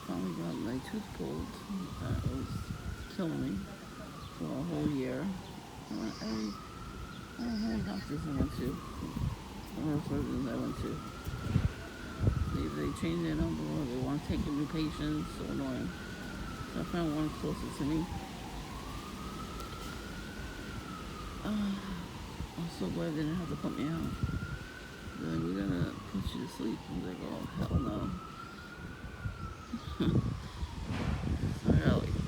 finally got my tooth pulled. That was killing me for a whole year. I went I don't know how many doctors I went to, or surgeons I went to. They changed their number, or they want to take in new patients. So annoying. So I found one closer to me. I'm so glad they didn't have to put me out. They're like, we're gonna put you to sleep. I was like, oh hell no. So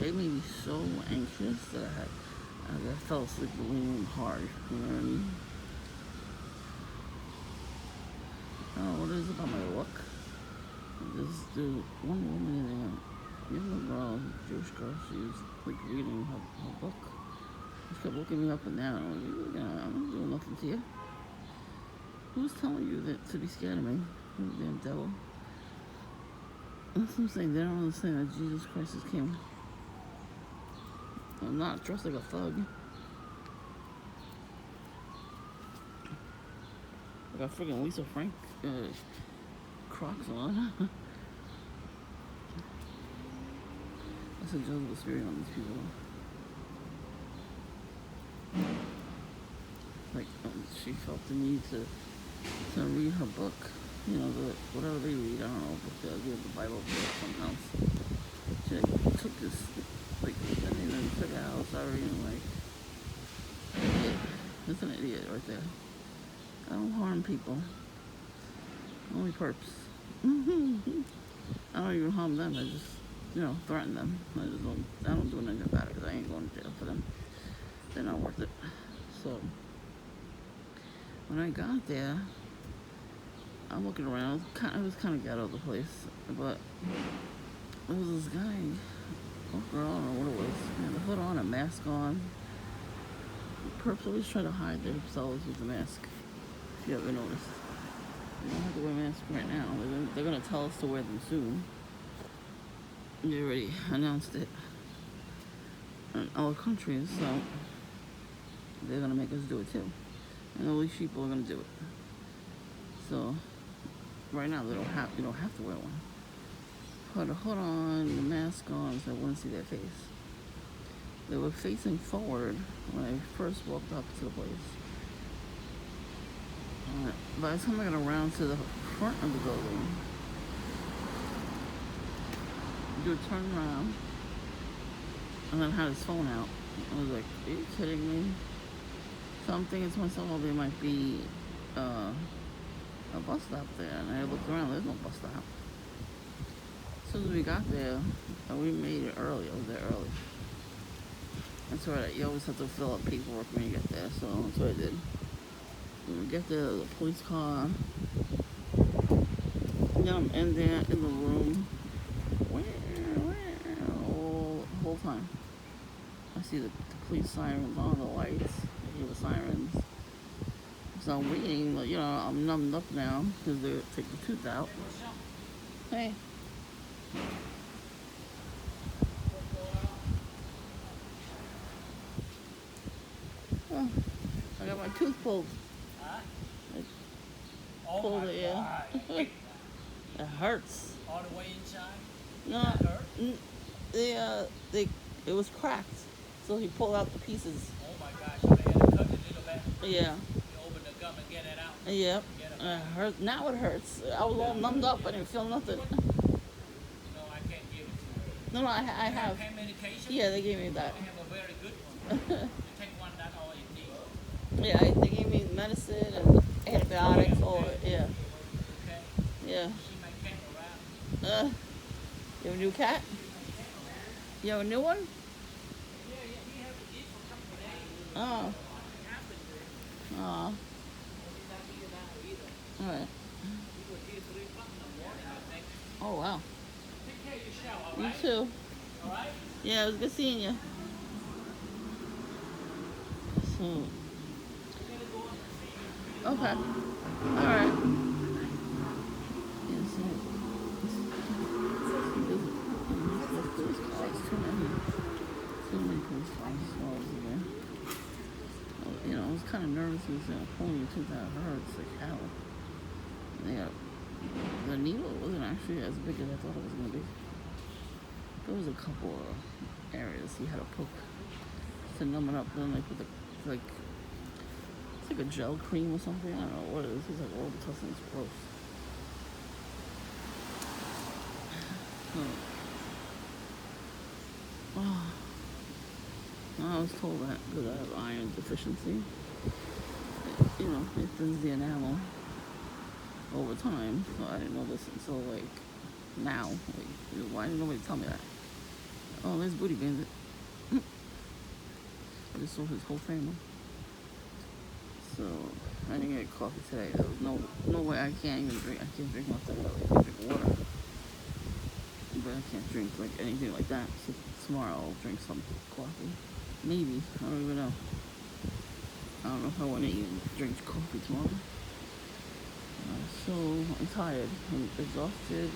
they made me so anxious that I fell asleep really hard. You know what I mean? I don't know what it is about my look. There's one woman in there, young girl, Jewish girl, she was like reading her book. She kept looking me up and down. I'm not doing nothing to you. Who's telling you that to be scared of me? You damn devil. That's what I'm saying. They don't understand that Jesus Christ is king. I'm not dressed like a thug. I got freaking Lisa Frank Crocs on. That's a Jezebel spirit on these people. Like, she felt the need to read her book. You know, whatever they read, I don't know, the Bible or something else. She like, took this, like, and then took it out, sorry, and like, idiot. That's an idiot right there. I don't harm people. Only perps. I don't even harm them. I just, threaten them. I don't do anything about it because I ain't going to jail for them. They're not worth it. So, when I got there, I'm looking around. It was kind of ghetto, the place. But there was this guy, or girl, I don't know what it was. He had a hood on, a mask on. Perps always try to hide themselves with a mask. If you ever noticed. They don't have to wear masks right now. They're going to tell us to wear them soon. They already announced it in other countries, so they're going to make us do it too. And all these people are going to do it. So, right now you don't have to wear one. Put a hood on, the mask on, so I wouldn't see their face. They were facing forward when I first walked up to the place. By the time I got around to the front of the building, he would turn around and then had his phone out. I was like, are you kidding me? So I'm thinking to myself, well, there might be a bus stop there. And I looked around, there's no bus stop. As soon as we got there, we made it early. I was there early. That's right, you always have to fill out paperwork when you get there, so that's what I did. When we get there, the police car. Yeah, I'm in there in the room. The whole time. I see the police sirens on, the lights. I hear the sirens. So I'm waiting, but I'm numbed up now because they take the tooth out. Hey. Oh, I got my tooth pulled. Pulled it, yeah. It hurts. All the way inside? No, it was cracked, so he pulled out the pieces. Oh my gosh, so they had to cut it a little bit? Yeah. You open the gum and get it out? Yep. It hurt. Now it hurts. I was all numbed up. I didn't feel nothing. No, I can't give it to you. No, I have. Pain medication? Yeah, they gave me that. I have a very good one. You take one, that's all you need. Yeah, they gave me medicine and antibiotics, all of it. Yeah. Okay. Yeah. See my cat around? You have a new cat? You have a new one? Yeah, he has to eat for a couple of days. Oh. What happened? Aw. He's not eating now either. All right. He was here 3 o'clock in the morning, I think. Oh, wow. Take care of yourself, You alright? too. Alright? Yeah, it was good seeing you. So. Okay. All right. Yeah, so. Too many police cars again. I was kind of nervous because pulling your tooth out hurts like hell. Yeah. The needle wasn't actually as big as I thought it was going to be. There was a couple of areas he had to poke to numb it up. Then they put the like it's like a gel cream or something. I don't know what it is. He's like, oh, the testing's gross. Oh. I was told that because I have iron deficiency. You know, it thins the enamel over time. So I didn't know this until like now. Like, why didn't nobody tell me that? Oh, there's Booty Bandit. I just saw his whole family. So I didn't get coffee today. There was no way. I can't even drink. I can't drink nothing. I can drink water, but I can't drink like anything like that. So tomorrow I'll drink some coffee. Maybe. I don't even know. I don't know if I want to even drink coffee tomorrow. So I'm tired. I'm exhausted.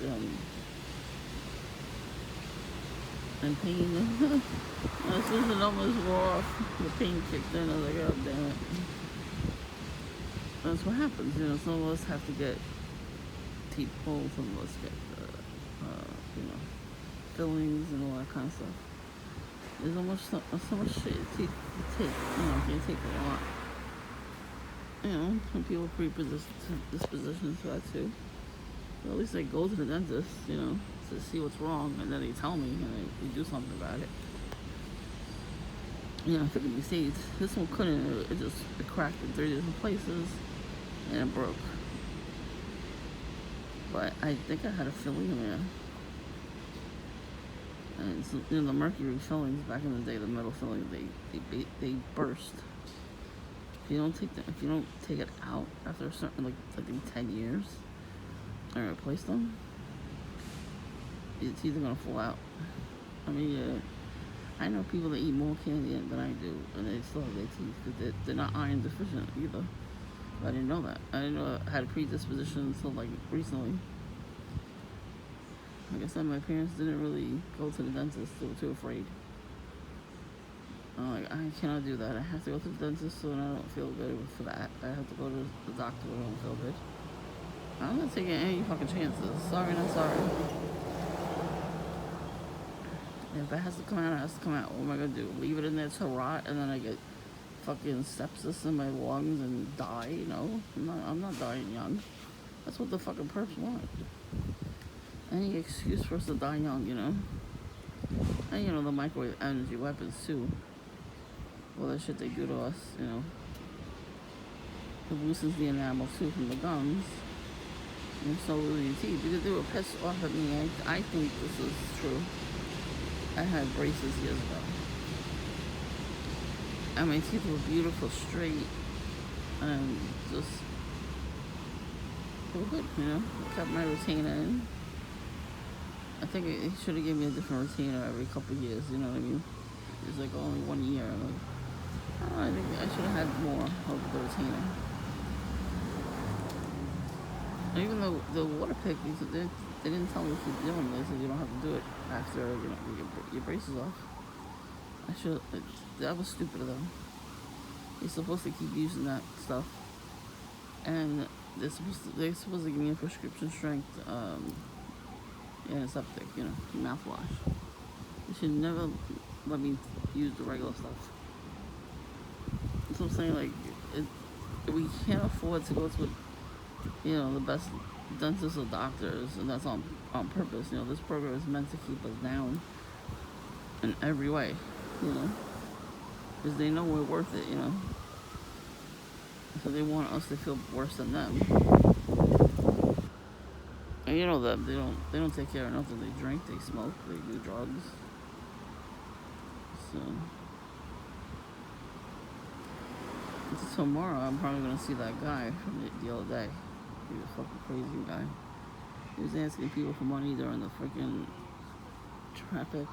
And pain. As soon as the numbers wore off, the pain kicked in. I was like, oh, damn it. That's what happens. You know, some of us have to get teeth pulled. Some of us get, you know, fillings and all that kind of stuff. There's so much shit to take. You know, you can't take a lot. You know, some people are predispositions to that too. But at least I go to the dentist, you know, to see what's wrong, and then they tell me, and they do something about it. You know, if it could be saved. This one couldn't. It cracked in 3 different places, and it broke. But I think I had a filling in there. And so, you know, the mercury fillings back in the day, the metal fillings, they burst. If you don't take it out after a certain, like I think 10 years, and replace them, it's either gonna fall out. I mean, I know people that eat more candy than I do, and they still have their teeth because they're not iron deficient either. I didn't know that. I didn't know I had a predisposition until like recently. Like I said, my parents didn't really go to the dentist. They were too afraid. I'm like, I cannot do that. I have to go to the dentist so I don't feel good for that. I have to go to the doctor when I don't feel good. I'm not taking any fucking chances. Sorry, not sorry. If it has to come out, it has to come out. What am I gonna do? Leave it in there to rot and then I get fucking sepsis in my lungs and die? No, I'm not dying young. That's what the fucking perps want. Any excuse for us to die young, you know? And you know, the microwave energy weapons too. All that shit they do to us, you know. It loosens the enamel too from the gums. And so will your teeth. Because they were pissed off at me. I think this is true. I had braces years ago. And my teeth were beautiful, straight, and just, they were good, you know. I kept my retainer in. I think it should have given me a different retainer every couple of years, you know what I mean? It was like only 1 year. I'm like, oh, I think I should have had more of the retainer. And even though the water pick, they didn't tell me to keep doing this, they said you don't have to do it after, you know, you get your braces off. That was stupid of them. You're supposed to keep using that stuff. And they're supposed to give me a prescription strength, antiseptic, you know, mouthwash. They should never let me use the regular stuff. So I'm saying, like, we can't afford to go to, you know, the best dentists or doctors, and that's on purpose. You know, this program is meant to keep us down in every way, you know, because they know we're worth it, you know. So they want us to feel worse than them. And you know them, they don't take care of nothing. They drink, they smoke, they do drugs. So tomorrow I'm probably gonna see that guy from the other day. He was a fucking crazy guy. He was asking people for money during the freaking traffic.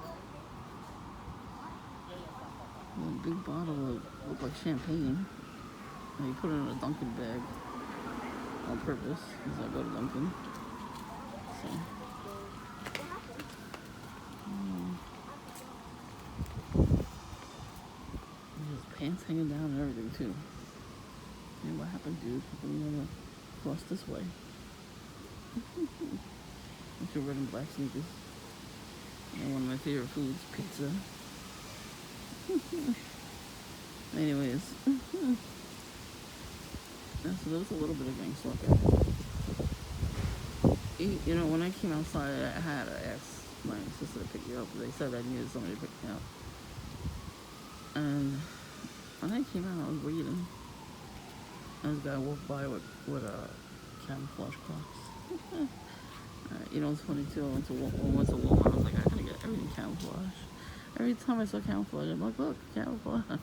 A big bottle looked like champagne. And he put it in a Dunkin' bag on purpose because I go to Dunkin'. So, his pants hanging down and everything too. Hey, what happened, dude? How come you wanna cross this way? With your red and black sneakers. And one of my favorite foods, pizza. Anyways, so there was a little bit of gang stalking. You know, when I came outside, I had to ask my sister to pick me up. They said I needed somebody to pick me up. And when I came out, I was reading. And this guy walked by with camouflage Crocs. You know, it's funny too. I went to Walmart. I was like, I gotta get everything camouflage. Every time I saw camouflage, I'm like, look, camouflage.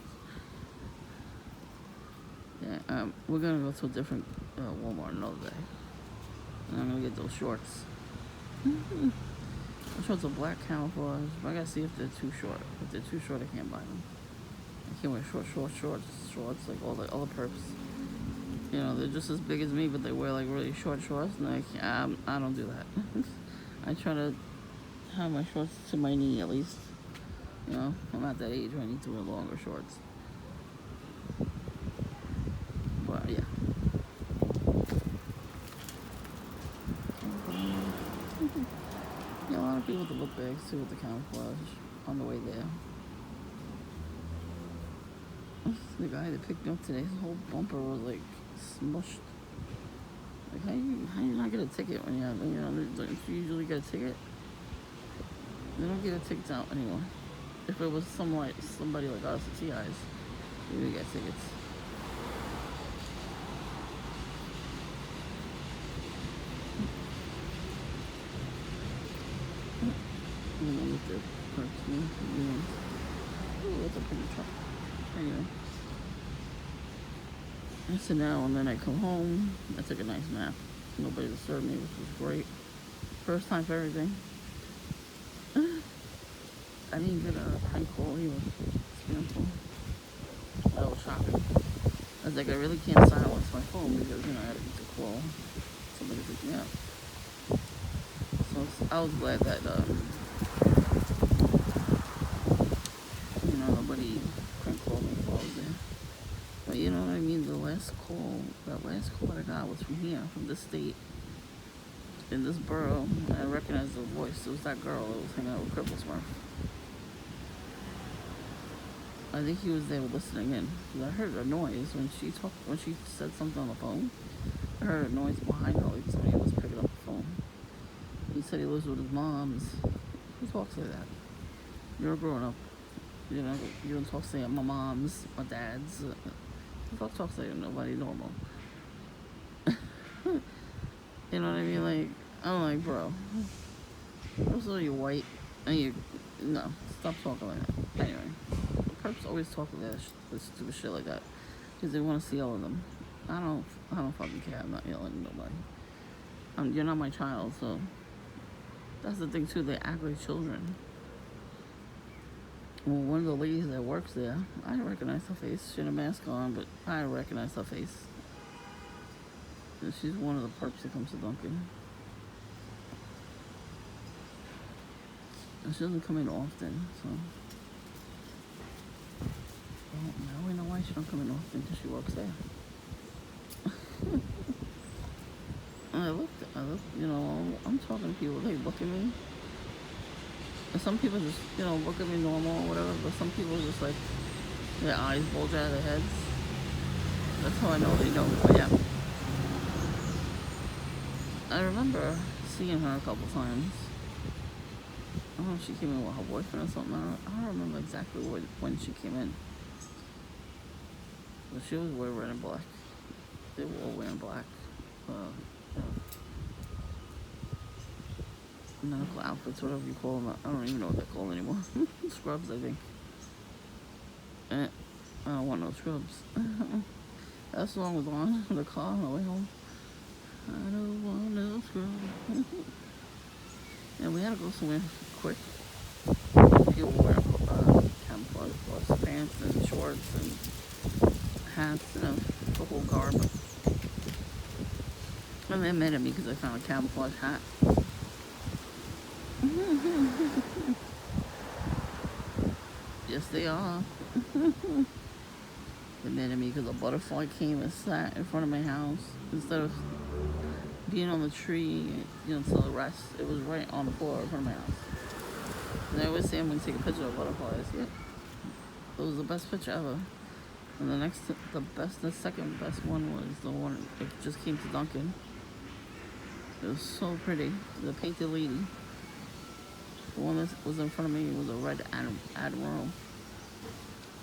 Yeah, we're gonna go to a different Walmart another day. And I'm gonna get those shorts. Those shorts are black camouflage, but I gotta see if they're too short. If they're too short, I can't buy them. I can't wear shorts like all the other perps. You know, they're just as big as me, but they wear like really short shorts, and I don't do that. I try to have my shorts to my knee at least. You know, I'm at that age where I need to wear longer shorts. But yeah. Yeah, a lot of people with the book bags too with the camouflage on the way there. The guy that picked me up today, his whole bumper was like smushed. Like, how you not get a ticket when you have, you know, don't you usually get a ticket? They don't get tickets out anymore. If it was somebody like us, the TIs, we would get tickets. And then with the perks, ooh, that's a pretty truck. Anyway. So now, and then I come home. I took a nice nap. Nobody disturbed me, which was great. First time for everything. I didn't get a prank call either. Spam. I was shopping. I was like, I really can't silence my phone because, you know, I had to call somebody to pick me up. So I was glad that, you know, nobody prank called me while I was there. But you know what I mean? That last call that I got was from here, from this state, in this borough. I recognized the voice. It was that girl that was hanging out with Cripple Smurf. I think he was there listening in. Cause I heard a noise when she said something on the phone. I heard a noise behind her, like somebody was picking up the phone. He said he lives with his moms. Who talks like that? You're growing up. You know, you don't talk like my mom's, my dad's. Who talks like nobody normal? You know what I mean? Like, I'm like, bro. Also, you're white, and no, stop talking like that. Anyway, the perps always talk like that, stupid shit like that, because they want us to yell at them. I don't fucking care. I'm not yelling at nobody. You're not my child, so that's the thing too. They act like children. Well, one of the ladies that works there, I recognize her face. She had a mask on, but I recognize her face. And she's one of the perps that comes to Dunkin'. And she doesn't come in often, so. Well, now we know why she don't come in often, because she works there. I looked, you know, I'm talking to people, they look at me. And some people just, you know, look at me normal or whatever, but some people just like, their eyes bulge out of their heads. That's how I know they know who I am. I remember seeing her a couple times. I don't know if she came in with her boyfriend or something. I don't remember exactly when she came in. But she was wearing red and black. They were all wearing black. Medical outfits, whatever you call them. I don't even know what they're called anymore. Scrubs, I think. I don't want no scrubs. That song was on in the car on the way home. I don't want no scrubs. And we had to go somewhere quick. People wear camouflage plus pants and shorts and hats and the whole garb. And they mad at me because I found a camouflage hat. Yes, they are. They mad at me because a butterfly came and sat in front of my house. Instead of being on the tree, you know, to the rest, it was right on the floor in front of my house. And I always say I'm gonna take a picture of butterflies. Yep. It was the best picture ever. And the second best one was the one that just came to Duncan. It was so pretty. The painted lady. The one that was in front of me was a red admiral.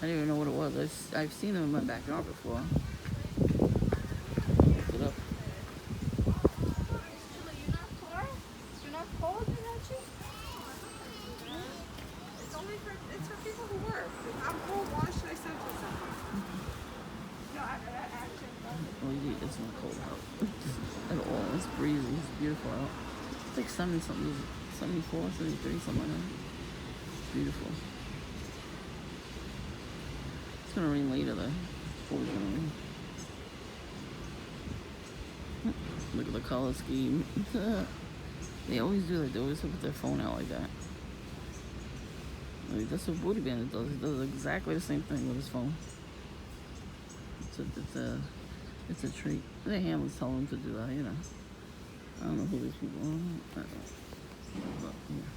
I didn't even know what it was. I've seen them in my backyard before. I looked it up. You're not cold, Minachi? It's for people who work. I'm cold. Why should I send you something? No, I actually Lady, it's not cold out at all. It's breezy. It's beautiful out. It's like 70 something, 74, 73, something like that. It's beautiful. It's gonna rain later though. Always gonna rain. Look at the color scheme. They always do that. They always put their phone out like that. Like, that's what Booty Bandit does. He does exactly the same thing with his phone. It's a treat. The handlers tell him to do that, you know. I don't know who these people are. I don't know. But, yeah.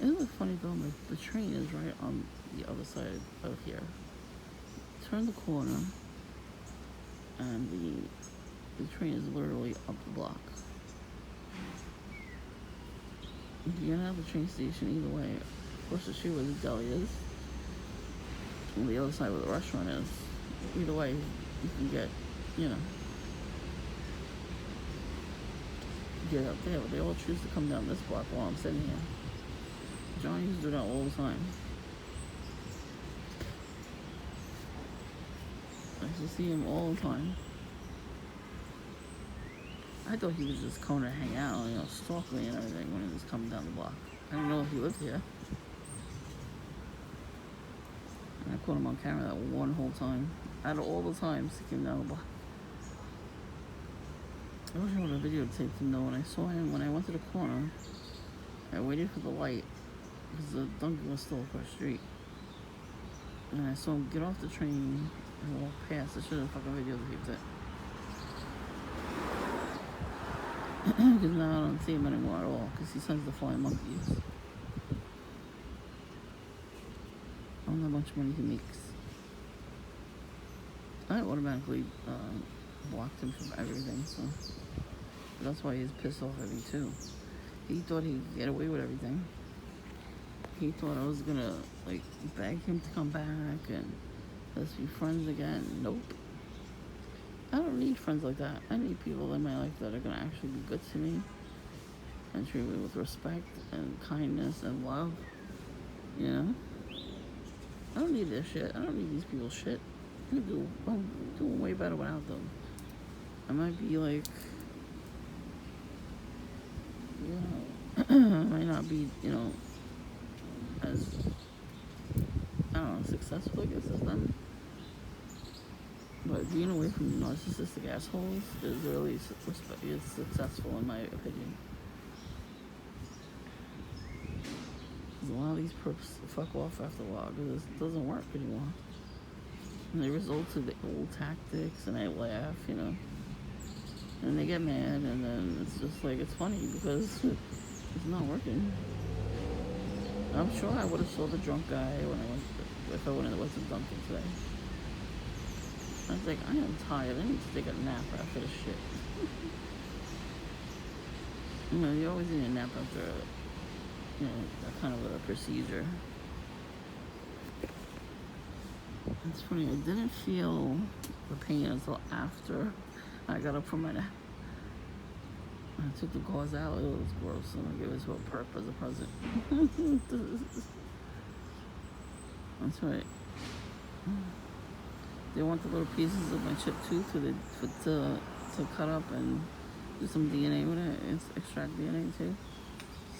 Isn't it funny though? Like, the train is right on the other side of here. Turn the corner, and the train is literally up the block. You're gonna have the train station either way. Across the street where the deli is, on the other side where the restaurant is. Either way, you can get up there. But they all choose to come down this block while I'm sitting here. John used to do that all the time. I used to see him all the time. I thought he was just coming to hang out, stalk me and everything when he was coming down the block. I didn't know if he lived here. And I caught him on camera that one whole time. Out of all the times he came down the block. I wish I would have videotaped him though. When I saw him, when I went to the corner, I waited for the light because the Dunkin' was still across the street. And I saw him get off the train and walk past. I should have fucking videotaped it. Because now I don't see him anymore at all because he sends the flying monkeys. I don't know how much money he makes. I automatically blocked him from everything, so that's why he's pissed off at me too. He thought he'd get away with everything. He thought I was gonna beg him to come back and let's be friends again. Nope. I don't need friends like that. I need people in my life that are gonna actually be good to me and treat me with respect and kindness and love. I don't need their shit. I don't need these people's shit. I'm doing way better without them. I might be I might not be, as, I don't know, successful, I guess, as them. But being away from narcissistic assholes is really successful in my opinion. Because a lot of these perps fuck off after a while because it doesn't work anymore. And they resort to the old tactics and they laugh, and they get mad and then it's just it's funny because it's not working. I'm sure I would have saw the drunk guy if I went to Dunkin' today. I was like, I am tired. I need to take a nap after this shit. You always need a nap after that kind of a procedure. It's funny, I didn't feel the pain until after I got up from my nap. I took the gauze out. It was gross, and I gave it to a perp as a present. That's right. They want the little pieces of my chipped tooth to cut up and do some DNA with it. It's extract DNA too.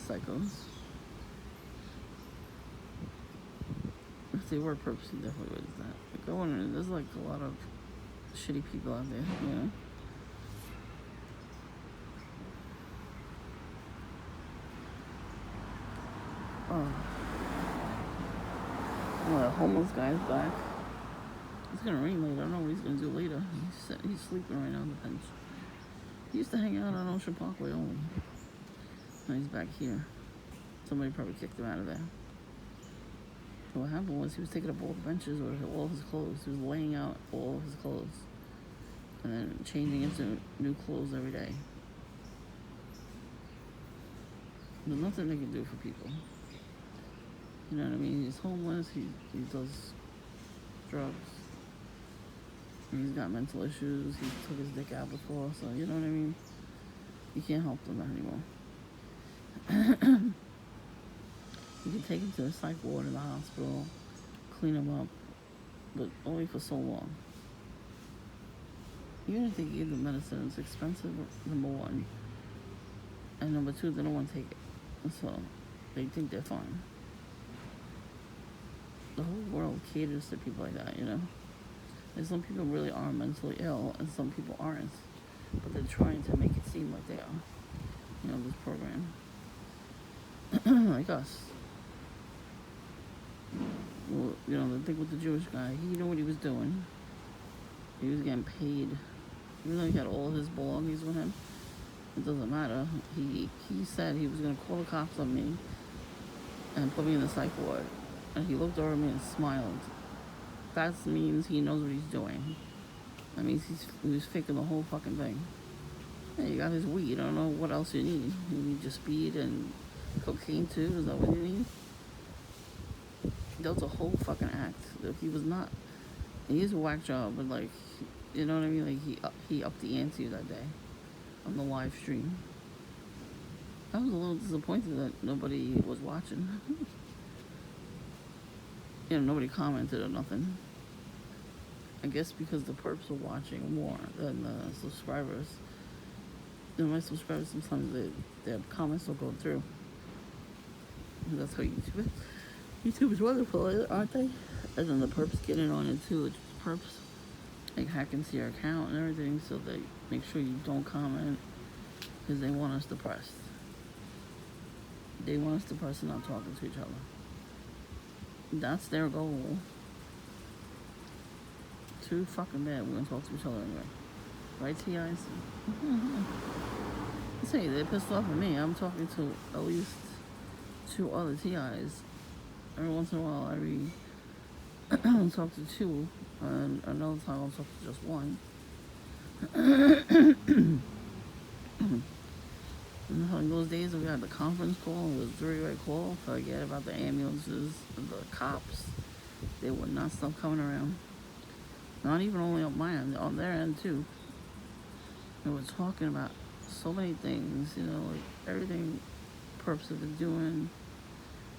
Psychos. If they were purposely, definitely would do that. Go on, there's a lot of shitty people out there, Oh. Well, the homeless guy's back. It's gonna rain later. I don't know what he's gonna do later. He's sleeping right now on the bench. He used to hang out on Ocean Parkway only. And he's back here. Somebody probably kicked him out of there. So what happened was he was taking up all the benches with all his clothes. He was laying out all his clothes and then changing into new clothes every day. There's nothing they can do for people. You know what I mean? He's homeless. He does drugs. He's got mental issues. He took his dick out before, so you know what I mean? You can't help them anymore. You can take him to the psych ward in the hospital, clean him up, but only for so long. Even if they give the medicine, it's expensive, number one. And number two, they don't want to take it. So they think they're fine. The whole world caters to people like that, you know? And some people really are mentally ill, and some people aren't. But they're trying to make it seem like they are. You know, this program. Like us. Well, you know, the thing with the Jewish guy, he knew what he was doing. He was getting paid. Even though he had all his belongings with him, it doesn't matter. He said he was going to call the cops on me and put me in the psych ward. And he looked over at me and smiled. That means he knows what he's doing. That means he was faking the whole fucking thing. Yeah, you got his weed. I don't know what else you need. You need just speed and cocaine too. Is that what you need? That was a whole fucking act. He was not. He is a whack job, but like, you know what I mean? Like he upped the ante that day on the live stream. I was a little disappointed that nobody was watching. You know, nobody commented or nothing. I guess because the perps were watching more than the subscribers. You know, my subscribers sometimes their comments don't go through. That's how YouTube is wonderful, aren't they? And then the perps get in on it too. It's perps like hack into your account and everything, so they make sure you don't comment because they want us depressed. They want us depressed and not talking to each other. That's their goal. Too fucking bad. We're gonna talk to each other anyway. Right, TIs? Say they're pissed off at me. I'm talking to at least 2 other TIs. Every once in a while, I'll talk to 2, and another time I'll talk to just 1. In those days we had the conference call, it was a 3-way call. Forget about the ambulances, the cops. They would not stop coming around. Not even only on my end, on their end too. They were talking about so many things, you know, like everything perps have been doing.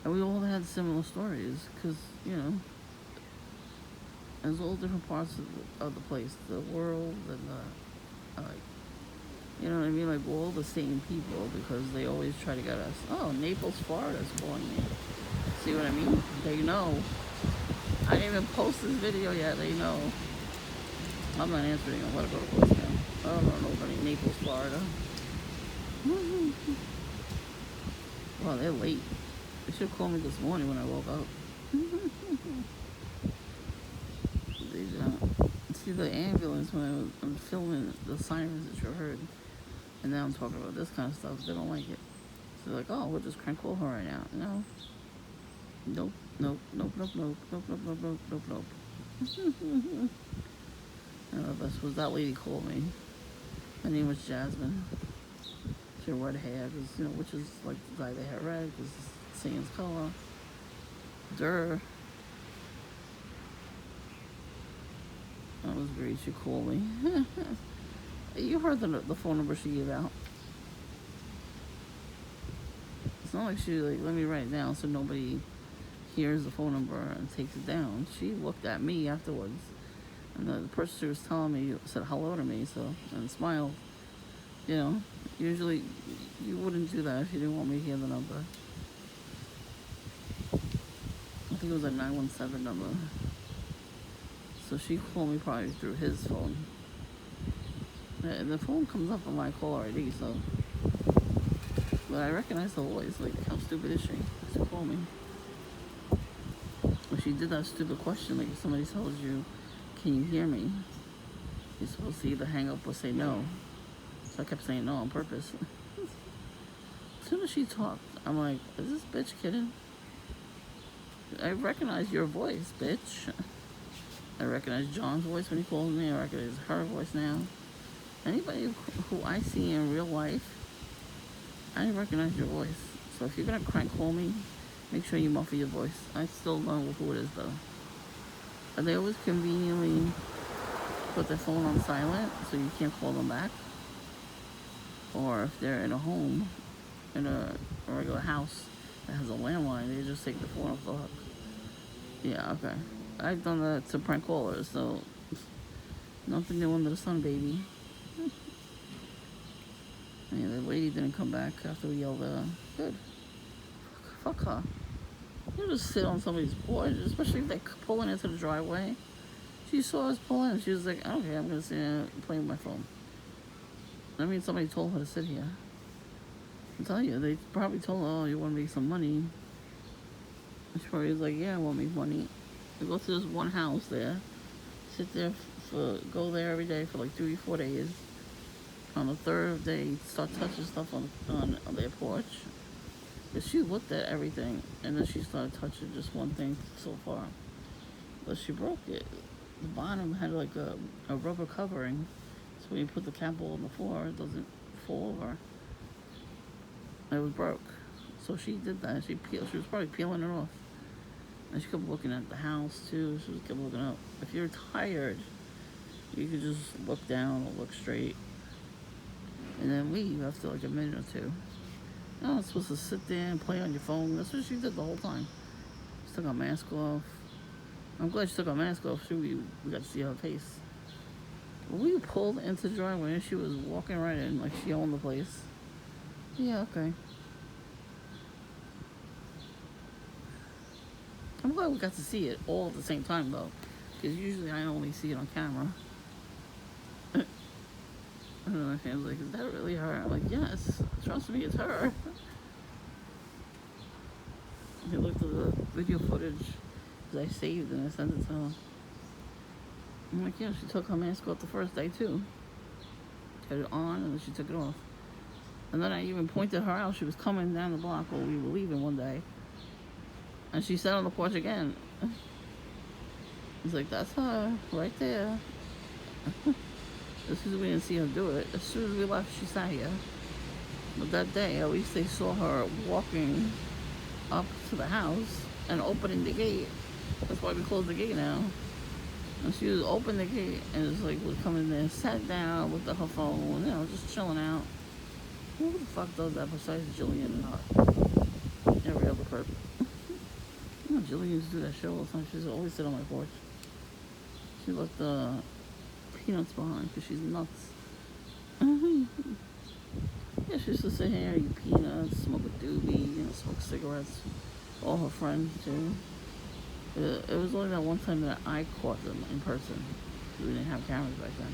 And we all had similar stories, because, you know, there's all different parts of the place, the world, and the, you know what I mean? Like, we're all the same people, because they always try to get us. Oh, Naples, Florida's calling me. See what I mean? They know. I didn't even post this video yet. They know. I'm not answering. I'm going to go to voicemail. I don't know nobody in Naples, Florida. Well, they're late. They should have called me this morning when I woke up. See the ambulance when I'm filming the sirens that you heard. And now I'm talking about this kind of stuff. They don't like it. So they're like, oh, we'll just crank call her right now. No. Nope, nope, nope, nope, nope, nope, nope, nope, nope, nope, nope. This was that lady called me. Her name was Jasmine. She had red hair, because, you know, witches like to dye their hair red, because it's Satan's color. Durr. That was great. She called me. You heard the phone number she gave out. It's not like she let me write it down so nobody hears the phone number and takes it down. She looked at me afterwards, and the person she was telling me said hello to me, and smiled. You know, usually you wouldn't do that if you didn't want me to hear the number. I think it was a 917 number. So she called me probably through his phone. The phone comes up on my call ID, so. But I recognize the voice. Like, how stupid is she? She called me. But she did that stupid question, like if somebody tells you, can you hear me? You're supposed to either hang up or say no. So I kept saying no on purpose. soon as she talked, I'm like, is this bitch kidding? I recognize your voice, bitch. I recognize John's voice when he calls me. I recognize her voice now. Anybody who I see in real life, I recognize your voice. So if you're gonna crank call me, make sure you muffle your voice. I still know who it is though. And they always conveniently put their phone on silent so you can't call them back. Or if they're in a home, in a regular house that has a landline, they just take the phone off the hook. Yeah, okay. I've done that to prank callers, so nothing new under the sun, baby. Yeah, the lady didn't come back after we yelled at her. Good. Fuck her. You just sit on somebody's porch, especially if they're pulling into the driveway. She saw us pull in. She was like, okay, I'm going to sit here playing with my phone. I mean, somebody told her to sit here. I tell you, they probably told her, oh, you want to make some money. And she probably was like, yeah, I want to make money. I go to this one house there, sit there, go there every day for like 3-4 days. On the third day, start touching stuff on their porch. But she looked at everything, and then she started touching just one thing so far. But she broke it. The bottom had like a rubber covering, so when you put the cat ball on the floor, it doesn't fall over. It was broke. So she did that. She was probably peeling it off. And she kept looking at the house too. She kept looking up. If you're tired, you could just look down or look straight. And then leave after like a minute or two. No, it's supposed to sit there and play on your phone. That's what she did the whole time. She took her mask off. I'm glad she took her mask off too. We got to see her face. We pulled into the driveway and she was walking right in like she owned the place. Yeah, okay. I'm glad we got to see it all at the same time though. Because usually I only see it on camera. And then my family's like, is that really her? I'm like, yes, trust me, it's her. He looked at the video footage that I saved and I sent it to her. I'm like, yeah, she took her mask off the first day too. Had it on and then she took it off. And then I even pointed her out. She was coming down the block while we were leaving one day. And she sat on the porch again. He's like, that's her, right there. As soon as we didn't see her do it, as soon as we left, she sat here. But that day, at least they saw her walking up to the house and opening the gate. That's why we closed the gate now. And she was opening the gate and just like would come in there, sat down, looked at her phone, just chilling out. Who the fuck does that besides Jillian and every other person? Jillian used to do that shit all the time. She used to always sit on my porch. She left the peanuts behind because she's nuts. Yeah, she used to sit here, eat peanuts, smoke a doobie, smoke cigarettes. All her friends too. It was only that one time that I caught them in person. We didn't have cameras back then.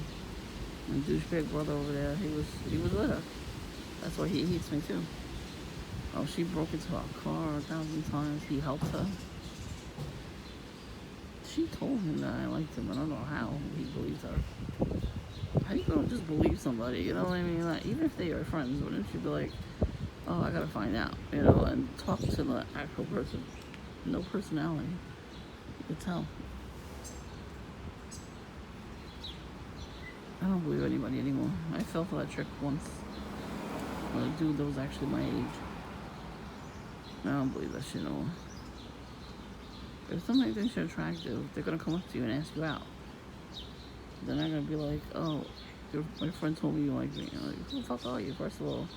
And douchebag brother over there, he was with her. That's why he hates me too. Oh, she broke into our car 1,000 times. He helped her. She told him that I liked him. I don't know how he believed her. How you gonna just believe somebody? You know what I mean? Like, even if they are friends, wouldn't you be like, oh, I gotta find out, and talk to the actual person? No personality. You could tell. I don't believe anybody anymore. I fell for that trick once. With a dude that was actually my age. I don't believe that shit no more. If somebody thinks you're attractive, they're gonna come up to you and ask you out. They're not gonna be like, oh, my friend told me you like me. I'm like, who the fuck are you? First of all,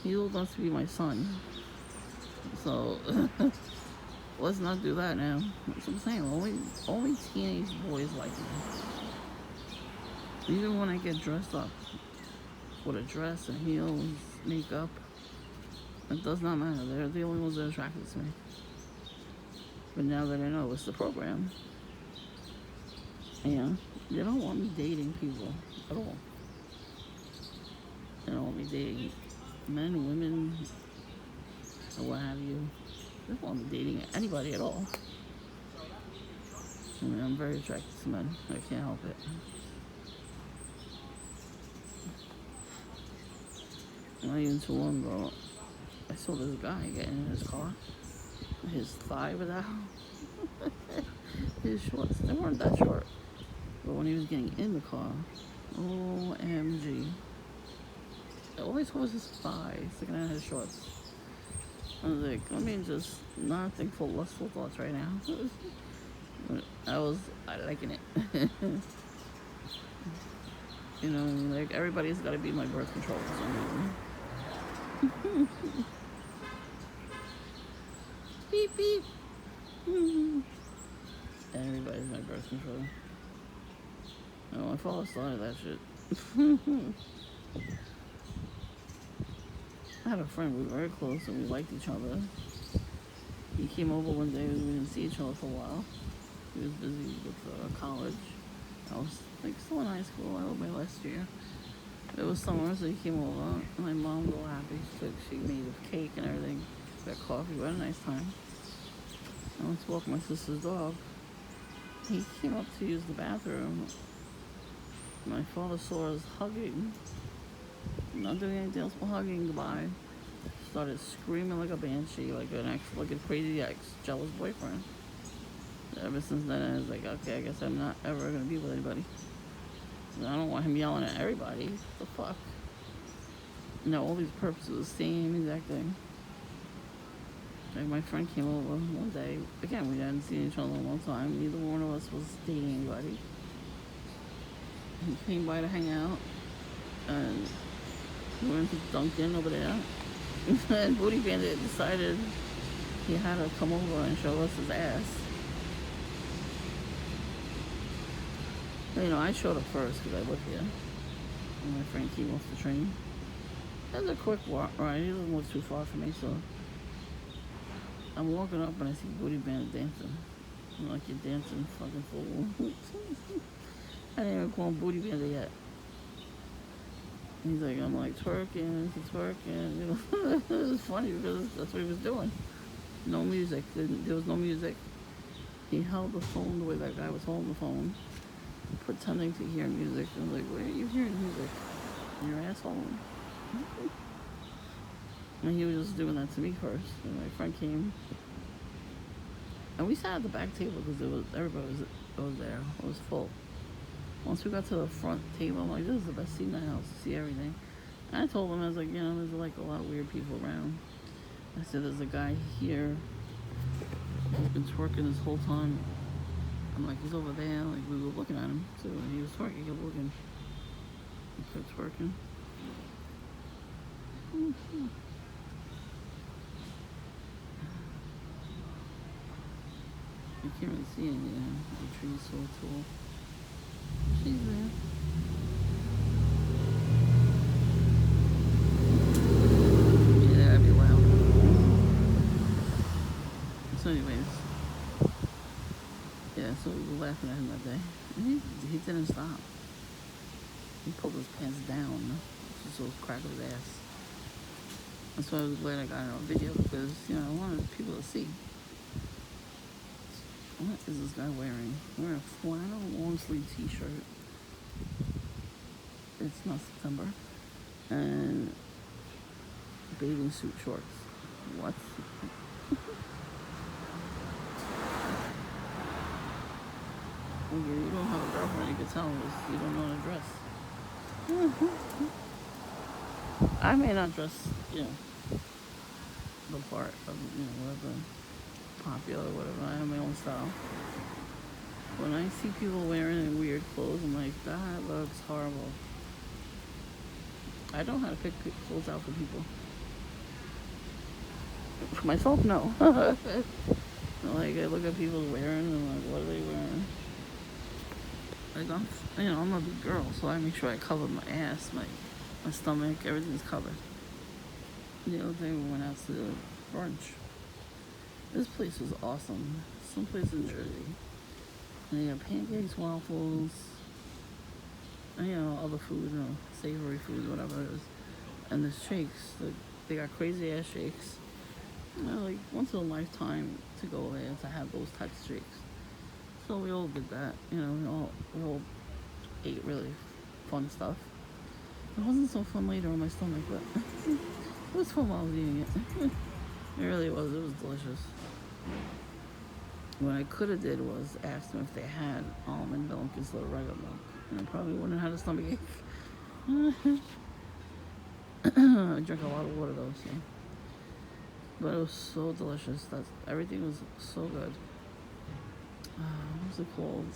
he wants to be my son. So, let's not do that now. That's what I'm saying. Only teenage boys like me. Even when I get dressed up with a dress and heels, makeup, it does not matter. They're the only ones that are attracted to me. But now that I know it's the program, and they don't want me dating people at all. They don't want me dating men, women, or what have you. They don't want me dating anybody at all. I mean, I'm very attracted to men. I can't help it. Not even too long ago, I saw this guy getting in his car. His thigh was out. His shorts, they weren't that short. But when he was getting in the car, OMG. All I saw was his thigh sticking out of his shorts. I was like, let me just not think full lustful thoughts right now. I liking it. You know, like everybody's got to be my birth control for some reason. Beep beep. Everybody's my birth control. Oh, my father started that shit. I had a friend, we were very close and we liked each other. He came over one day, we didn't see each other for a while. He was busy with college. I was like still in high school, I was my last year. It was summer, so he came over. And my mom was all happy. She made a cake and everything. We got coffee, we had a nice time. I went to walk my sister's dog. He came up to use the bathroom. My father saw us hugging. Not doing anything else but hugging goodbye. Started screaming like a banshee, like a crazy ex, jealous boyfriend. Ever since then, I was like, okay, I guess I'm not ever gonna be with anybody. I don't want him yelling at everybody. What the fuck? No, all these purposes are the same exact thing. Like my friend came over one day. Again, we hadn't seen each other in a long time. Neither one of us was dating anybody. He came by to hang out, and we went to Dunkin' over there. And Booty Bandit decided he had to come over and show us his ass. You know, I showed up first because I live here. And my friend came off the train. It was a quick walk ride. He doesn't live too far from me, so I'm walking up and I see Booty Bandit dancing. I'm like, you're dancing, fucking fool. I didn't even call him Booty Bandit yet. He's like, I'm like twerking, twerking. You know, it was funny because that's what he was doing. No music. There was no music. He held the phone the way that guy was holding the phone, pretending to hear music. I was like, where are you hearing music? Your asshole. And he was just doing that to me first. And my friend came, and we sat at the back table because everybody was there. It was full. Once we got to the front table, I'm like, this is the best seat in the house to see everything. And I told him, I was like, you know, there's like a lot of weird people around. I said, there's a guy here who's been twerking this whole time. I'm like, he's over there. Like, we were looking at him. So when he was twerking, he kept looking. He kept twerking. You can't really see anything. The tree's so tall. She's there. Yeah, that'd be loud. So anyways, yeah, so we were laughing at him that day. And he didn't stop. He pulled his pants down. Just those crack of his ass. That's why I was glad I got it on video because, you know, I wanted people to see. What is this guy wearing? Wearing a flannel long sleeve t-shirt. It's not September. And bathing suit shorts. What? Well, you don't have a girlfriend, you can tell you don't know how to dress. I may not dress, you know, the part of, you know, whatever. Popular or whatever. I have my own style. When I see people wearing weird clothes, I'm like, that looks horrible. I don't know how to pick clothes out for people. For myself, no. Like, I look at people wearing, and I'm like, what are they wearing? Like, I'm a big girl, so I make sure I cover my ass, my stomach, everything's covered. The other day we went out to brunch. This place was awesome. Someplace in Jersey. And they have pancakes, waffles, and, you know, other food, you know, savory food, whatever it is. And the shakes, they got crazy ass shakes. You know, like once in a lifetime to go there to have those types of shakes. So we all did that. You know, we all ate really fun stuff. It wasn't so fun later on my stomach, but It was fun while I was eating it. It really was. It was delicious. What I could have did was ask them if they had almond milk instead of regular milk, and I probably wouldn't have had a stomach ache. I drank a lot of water though, so. But it was so delicious. Everything was so good. What's it called?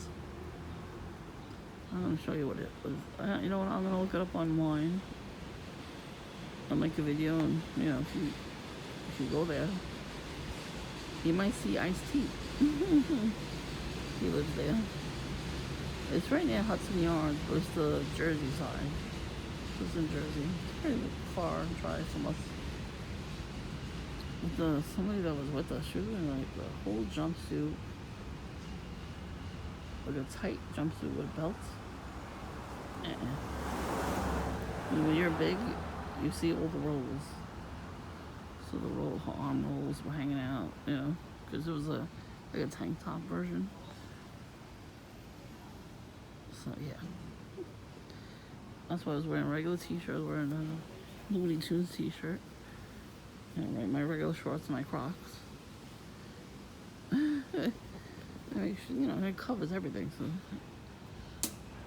I'm gonna show you what it was. You know what? I'm gonna look it up online. I'll make a video, and if you go there, you might see iced tea. He lives there. It's right near Hudson Yards, but it's the Jersey side. It's in Jersey. It's pretty far and dry from us. Somebody that was with us, she was in like the whole jumpsuit, like a tight jumpsuit with belts. And when you're big, you see all the rolls. So the arm rolls were hanging out, because it was like a tank top version. So yeah, that's why I was wearing a regular t-shirt. I was wearing a Looney Tunes t-shirt, and my regular shorts and my Crocs. It covers everything. So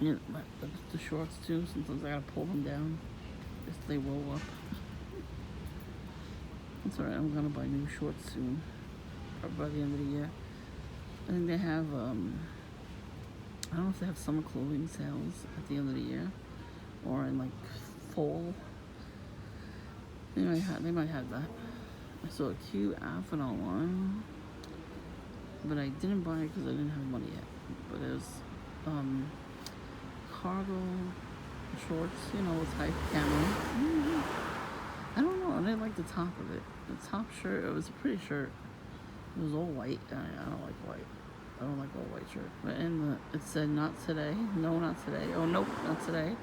the shorts too. Sometimes I gotta pull them down if they roll up. That's alright. I'm gonna buy new shorts soon, probably by the end of the year. I think they have I don't know if they have summer clothing sales at the end of the year or in like fall. They might have that. I saw a cute outfit online, but I didn't buy it because I didn't have money yet. But it was cargo shorts, type camo. I don't know. I didn't like the top of it. The top shirt, it was a pretty shirt. It was all white. I don't like white. I don't like all white shirt. But it said not today. No, not today. Oh, nope, not today.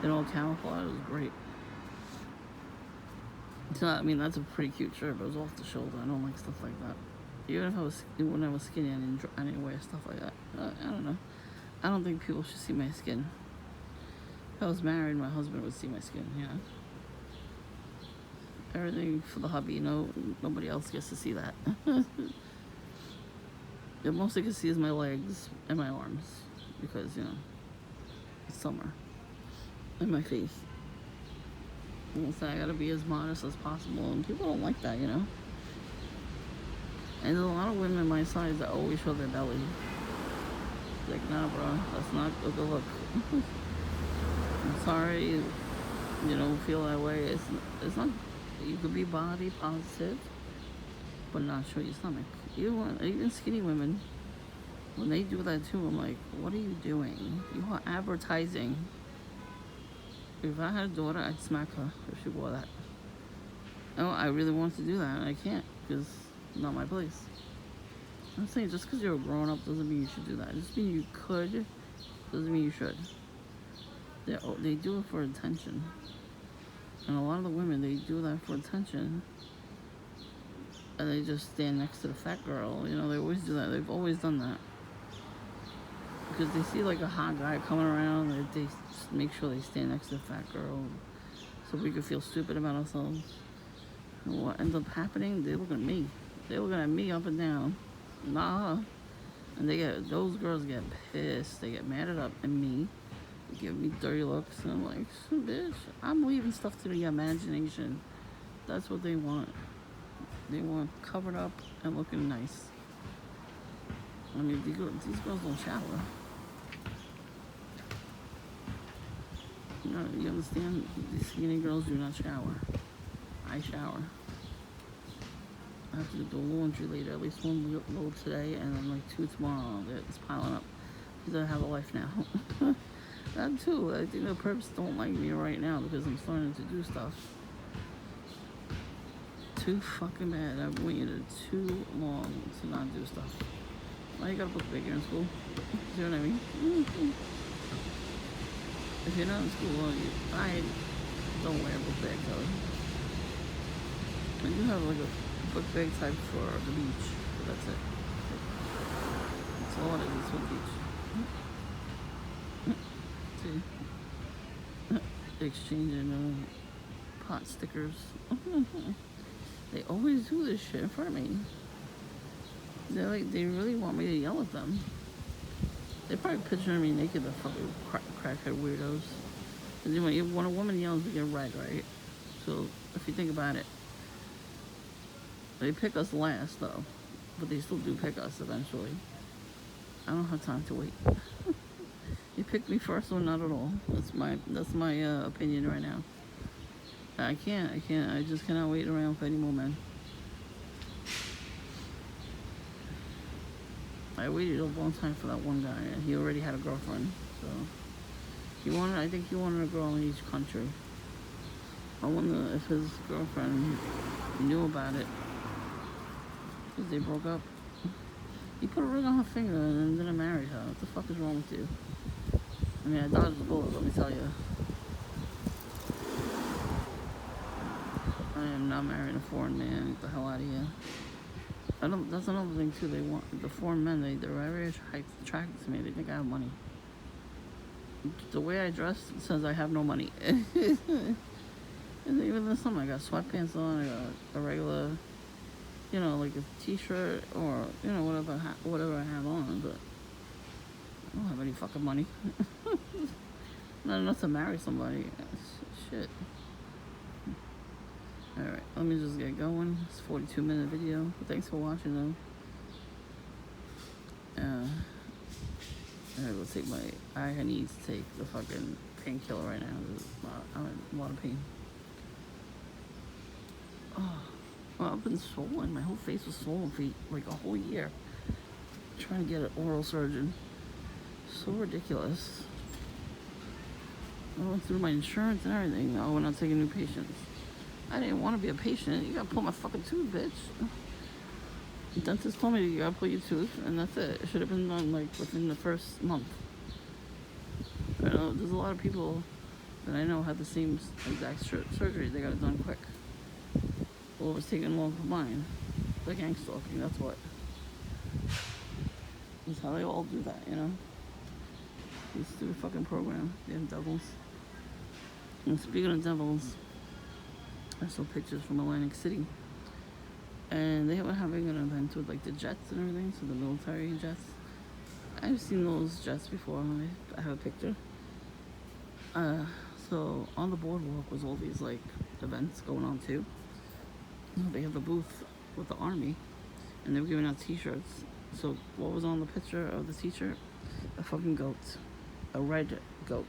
In all camouflage. It was great. That's a pretty cute shirt, but it was off the shoulder. I don't like stuff like that. Even when I was skinny, I didn't wear stuff like that. I don't know. I don't think people should see my skin. If I was married, my husband would see my skin, Everything for the hubby, nobody else gets to see that. The most they can see is my legs and my arms, because, it's summer. And my face. So I gotta be as modest as possible, and people don't like that, And there's a lot of women my size that always show their belly. Like, nah, bro, that's not a good look. I'm sorry, you don't feel that way. It's not. You could be body positive, but not show your stomach. Even skinny women, when they do that too, I'm like, what are you doing? You are advertising. If I had a daughter, I'd smack her if she wore that. Oh, I really want to do that, and I can't, because it's not my place. I'm saying just because you're a grown up doesn't mean you should do that. It just means you could, doesn't mean you should. They do it for attention. And a lot of the women, they do that for attention. And they just stand next to the fat girl. They always do that. They've always done that. Because they see like a hot guy coming around, they just make sure they stand next to the fat girl so we can feel stupid about ourselves. And what ends up happening, they look at me. They're looking at me up and down. Nah. And those girls get pissed. They get mad at me. They give me dirty looks. And I'm like, bitch, I'm leaving stuff to the imagination. That's what they want. They want covered up and looking nice. These girls don't shower. You understand? These skinny girls do not shower. I shower. I have to do laundry later, at least one load today, and then like 2 tomorrow. It's piling up because I have a life now. That too. I think the perps don't like me right now because I'm starting to do stuff. Too fucking bad. I've waited too long to not do stuff. Why you gotta put bigger in school? See what I mean? If you're not in school, I don't wear book bags though. I do have like a book bag type for the beach, but that's it. That's all it is for the beach. See? Exchanging pot stickers. They always do this shit in front of me. They really want me to yell at them. They probably picture me naked, the fucking crackhead weirdos. Because when a woman yells, we get red, right? So if you think about it, they pick us last though, but they still do pick us eventually. I don't have time to wait. You pick me first or not at all. That's my opinion right now. I just cannot wait around for any more men. I waited a long time for that one guy, and he already had a girlfriend. So I think he wanted a girl in each country. I wonder if his girlfriend knew about it, because they broke up. He put a ring on her finger and then married her. What the fuck is wrong with you? I mean, I dodged the bullet, let me tell you. I am not marrying a foreign man. Get the hell out of here. That's another thing too. They want the foreign men. They're very attracted to me. They think I have money. The way I dress says I have no money. And even this summer, I got sweatpants on. I got a regular, like a t-shirt or whatever I have on. But I don't have any fucking money. Not enough to marry somebody. Shit. Alright, let me just get going. It's a 42-minute video. But thanks for watching though. I need to take the fucking painkiller right now. I'm in a lot of pain. Oh, well, I've been swollen. My whole face was swollen for like a whole year. Trying to get an oral surgeon. So ridiculous. I went through my insurance and everything. Oh, we're not taking new patients. I didn't want to be a patient. You gotta pull my fucking tooth, bitch. The dentist told me you gotta pull your tooth, and that's it. It should have been done like within the first month. There's a lot of people that I know had the same exact surgery. They got it done quick. Well, it was taking long for mine. The gang stalking, that's what. That's how they all do that, This stupid fucking program. Damn devils. And speaking of devils, I saw pictures from Atlantic City, and they were having an event with like the jets and everything, so the military jets. I've seen those jets before. I have a picture. So on the boardwalk was all these like events going on too. They have the booth with the army, and they were giving out t-shirts. So what was on the picture of the t-shirt? A fucking goat, a red goat.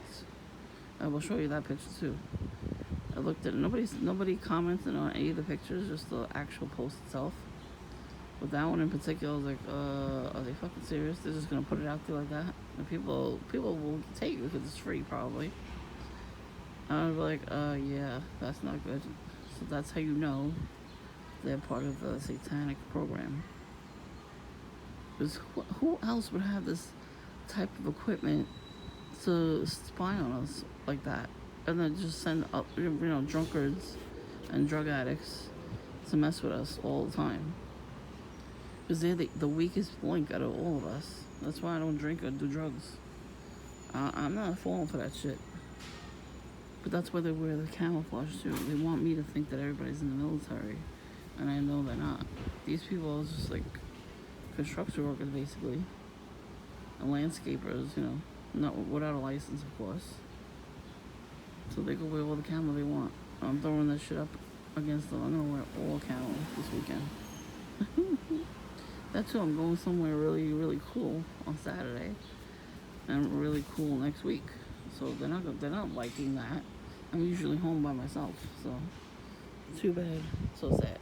I will show you that picture too. I looked at it. Nobody commented on any of the pictures, just the actual post itself. But that one in particular, I was like, are they fucking serious? They're just gonna put it out there like that? And people will take it because it's free, probably. I was like, yeah, that's not good. So that's how you know they're part of the satanic program. Because who else would have this type of equipment to spy on us like that? And then just send up, drunkards and drug addicts to mess with us all the time. Because they're the weakest link out of all of us. That's why I don't drink or do drugs. I'm not falling for that shit. But that's why they wear the camouflage too. They want me to think that everybody's in the military. And I know they're not. These people are just like construction workers basically. And landscapers, not without a license of course. So they go wear all the camo they want. I'm throwing that shit up against them. I'm gonna wear all camo this weekend. That too, I'm going somewhere really, really cool on Saturday. And really cool next week. So they're not liking that. I'm usually home by myself, so too bad. So sad.